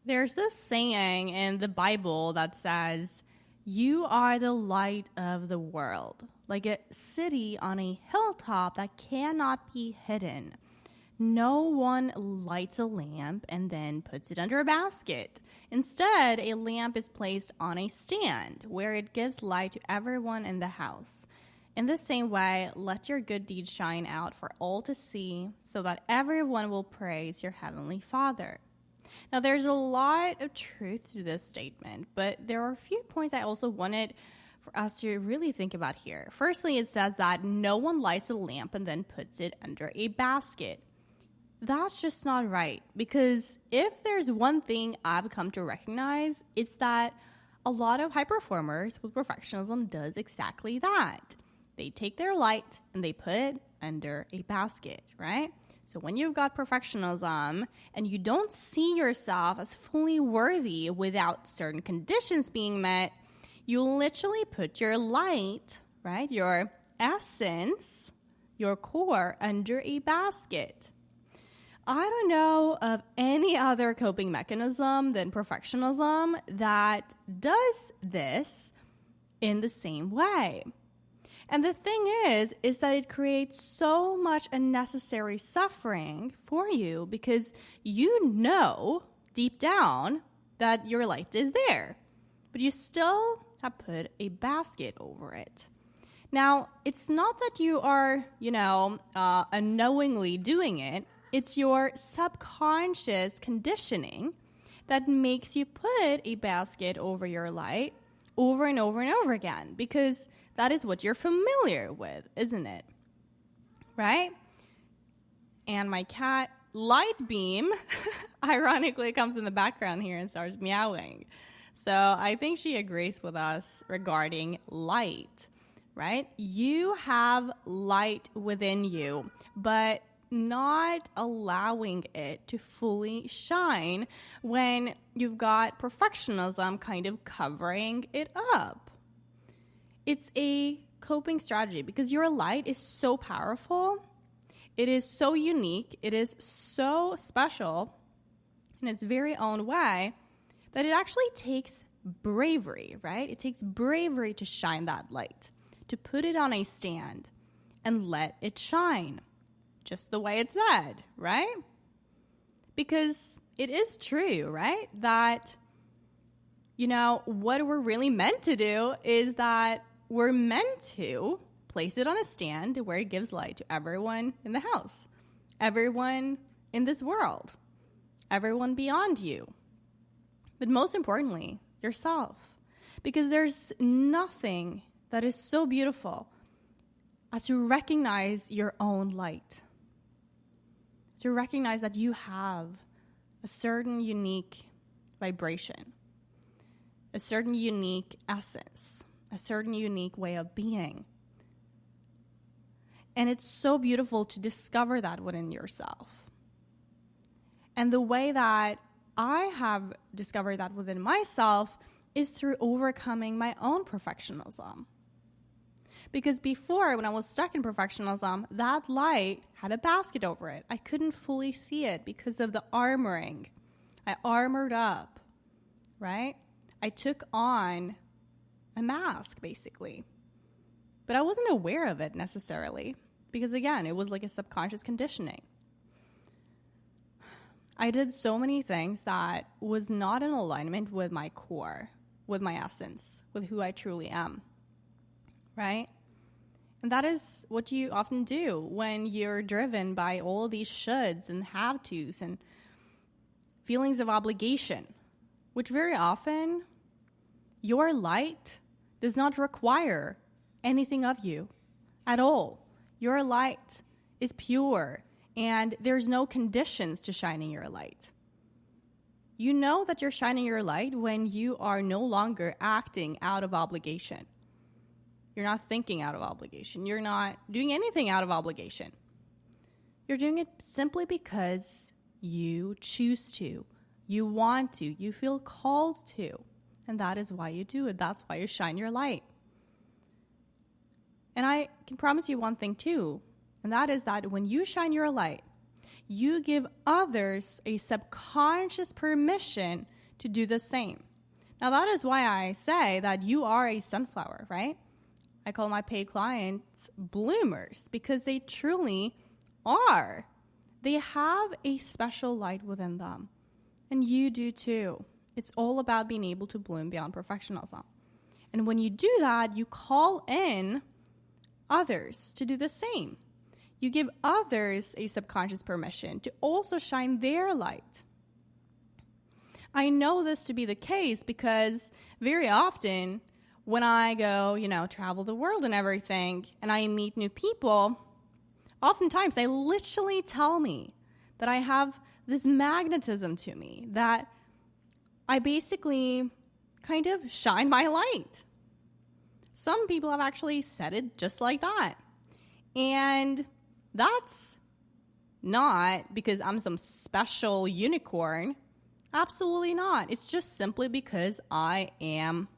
There's this saying in the Bible that says, "You are the light of the world, like a city on a hilltop that cannot be hidden. No one lights a lamp and then puts it under a basket. Instead, a lamp is placed on a stand where it gives light to everyone in the house. In the same way, let your good deeds shine out for all to see, so that everyone will praise your heavenly Father." Now, there's a lot of truth to this statement, but there are a few points I also wanted for us to really think about here. Firstly, it says that no one lights a lamp and then puts it under a basket. That's just not right, because if there's one thing I've come to recognize, it's that a lot of high performers with perfectionism does exactly that. They take their light and they put it under a basket, right? So when you've got perfectionism and you don't see yourself as fully worthy without certain conditions being met, you literally put your light, right, your essence, your core, under a basket. I don't know of any other coping mechanism than perfectionism that does this in the same way. And the thing is that it creates so much unnecessary suffering for you, because you know deep down that your light is there, but you still have put a basket over it. Now, it's not that you are, unknowingly doing it. It's your subconscious conditioning that makes you put a basket over your light over and over and over again, because that is what you're familiar with, isn't it? Right? And my cat, Lightbeam, ironically comes in the background here and starts meowing. So I think she agrees with us regarding light, right? You have light within you, but not allowing it to fully shine when you've got perfectionism kind of covering it up. It's a coping strategy because your light is so powerful. It is so unique. It is so special in its very own way that it actually takes bravery, right? It takes bravery to shine that light, to put it on a stand and let it shine, just the way it said, right? Because it is true, right? That, what we're really meant to do is that we're meant to place it on a stand where it gives light to everyone in the house, everyone in this world, everyone beyond you. But most importantly, yourself. Because there's nothing that is so beautiful as to recognize your own light. To recognize that you have a certain unique vibration, a certain unique essence, a certain unique way of being. And it's so beautiful to discover that within yourself. And the way that I have discovered that within myself is through overcoming my own perfectionism. Because before, when I was stuck in perfectionism, that light had a basket over it. I couldn't fully see it because of the armoring. I armored up, right? I took on a mask, basically. But I wasn't aware of it necessarily because, again, it was like a subconscious conditioning. I did so many things that was not in alignment with my core, with my essence, with who I truly am, right? And that is what you often do when you're driven by all these shoulds and have-tos and feelings of obligation, which very often your light does not require anything of you at all. Your light is pure and there's no conditions to shining your light. You know that you're shining your light when you are no longer acting out of obligation. You're not thinking out of obligation. You're not doing anything out of obligation. You're doing it simply because you choose to, you want to, you feel called to. And that is why you do it. That's why you shine your light. And I can promise you one thing too, and that is that when you shine your light, you give others a subconscious permission to do the same. Now, that is why I say that you are a sunflower, right? I call my paid clients bloomers because they truly are. They have a special light within them, and you do too. It's all about being able to bloom beyond perfectionism. And when you do that, you call in others to do the same. You give others a subconscious permission to also shine their light. I know this to be the case because very often when I go, travel the world and everything, and I meet new people, oftentimes they literally tell me that I have this magnetism to me, that I basically kind of shine my light. Some people have actually said it just like that. And that's not because I'm some special unicorn. Absolutely not. It's just simply because I am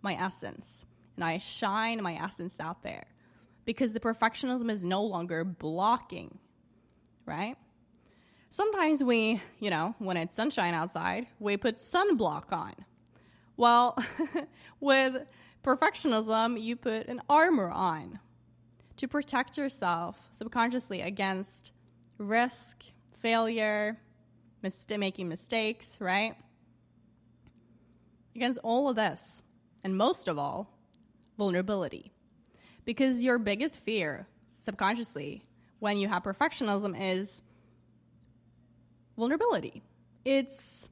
my essence. And I shine my essence out there. Because the perfectionism is no longer blocking, right? Sometimes we, when it's sunshine outside, we put sunblock on. Well, with perfectionism, you put an armor on to protect yourself subconsciously against risk, failure, making mistakes, right? Against all of this, and most of all, vulnerability. Because your biggest fear, subconsciously, when you have perfectionism is vulnerability. It's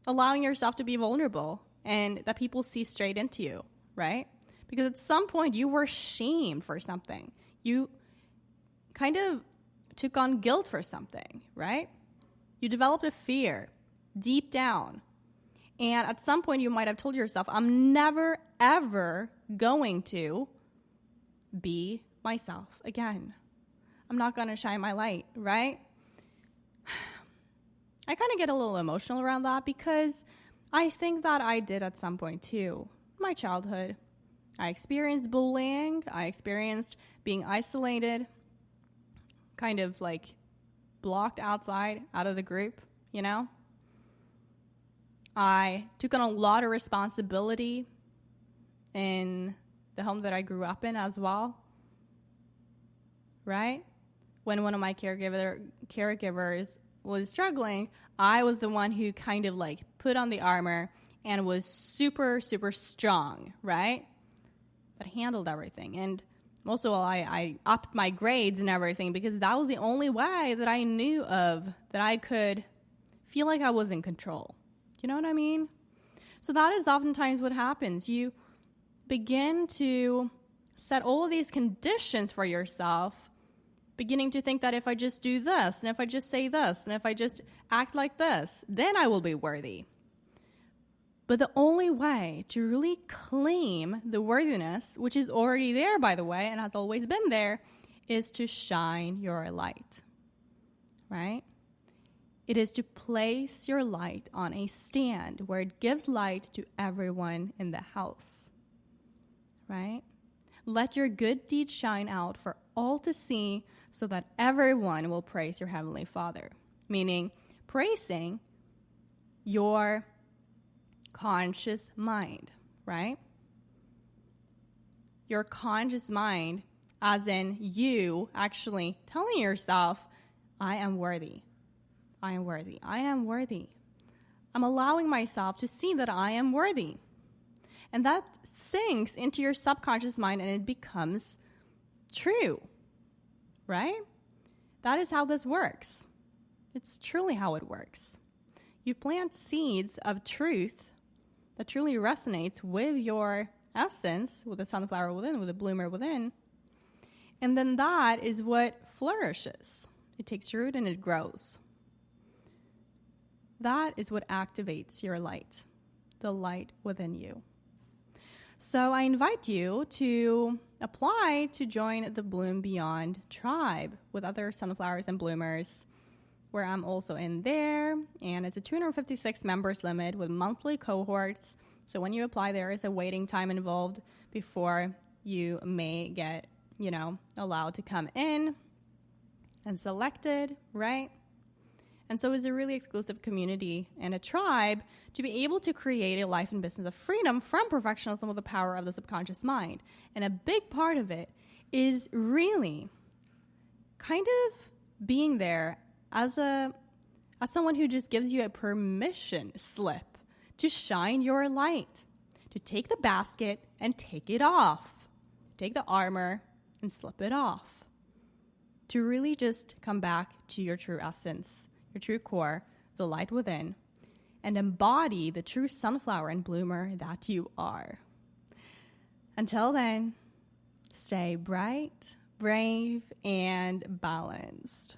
allowing yourself to be vulnerable and that people see straight into you, right? Because at some point you were shamed for something. You kind of took on guilt for something, right? You developed a fear deep down. And at some point you might have told yourself, I'm never, ever going to be myself again. I'm not going to shine my light, right? I kind of get a little emotional around that because I think that I did at some point too. My childhood. I experienced bullying. I experienced being isolated, kind of like blocked out of the group, I took on a lot of responsibility in the home that I grew up in as well, right? When one of my caregivers was struggling, I was the one who kind of like put on the armor and was super, super strong, right? That handled everything. And most of all, I upped my grades and everything because that was the only way that I knew of that I could feel like I was in control. You know what I mean? So that is oftentimes what happens. You begin to set all of these conditions for yourself, beginning to think that if I just do this, and if I just say this, and if I just act like this, then I will be worthy. But the only way to really claim the worthiness, which is already there, by the way, and has always been there, is to shine your light, right? It is to place your light on a stand where it gives light to everyone in the house, right? Let your good deeds shine out for all to see so that everyone will praise your Heavenly Father. Meaning, praising your conscious mind, right? Your conscious mind, as in you actually telling yourself, I am worthy. I am worthy. I am worthy. I'm allowing myself to see that I am worthy. And that sinks into your subconscious mind and it becomes true, right? That is how this works. It's truly how it works. You plant seeds of truth that truly resonates with your essence, with the sunflower within, with the bloomer within. And then that is what flourishes. It takes root and it grows. That is what activates your light, the light within you. So I invite you to apply to join the Bloom Beyond tribe with other sunflowers and bloomers, where I'm also in there. And it's a 256 members limit with monthly cohorts. So when you apply, there is a waiting time involved before you may get, allowed to come in and selected, right? And so it's a really exclusive community and a tribe to be able to create a life and business of freedom from perfectionism with the power of the subconscious mind. And a big part of it is really kind of being there as someone who just gives you a permission slip to shine your light, to take the basket and take it off, take the armor and slip it off, to really just come back to your true essence, your true core, the light within, and embody the true sunflower and bloomer that you are. Until then, stay bright, brave, and balanced.